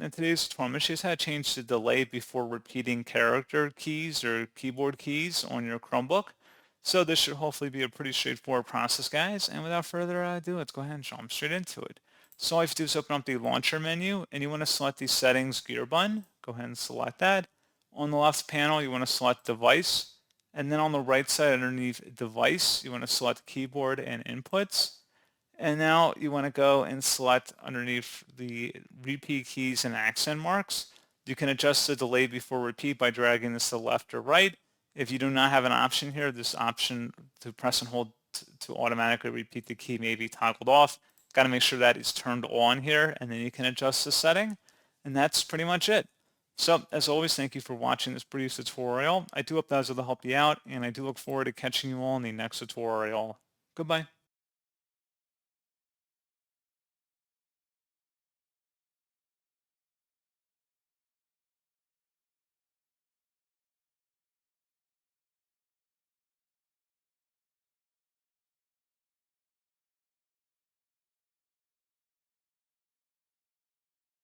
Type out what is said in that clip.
In today's tutorial, I'm going to show you how to change the delay before repeating character keys or keyboard keys on your Chromebook. So this should hopefully be a pretty straightforward process, guys. And without further ado, let's go ahead and jump straight into it. So all you have to do is open up the launcher menu, and you want to select the settings gear button. Go ahead and select that. On the left panel, you want to select device. And then on the right side underneath device, you want to select keyboard and inputs. And now you want to go and select underneath the repeat keys and accent marks. You can adjust the delay before repeat by dragging this to the left or right. If you do not have an option here, this option to press and hold to automatically repeat the key may be toggled off. Got to make sure that is turned on here, and then you can adjust the setting. And that's pretty much it. So as always, thank you for watching this brief tutorial. I do hope that was able to help you out, and I do look forward to catching you all in the next tutorial. Goodbye.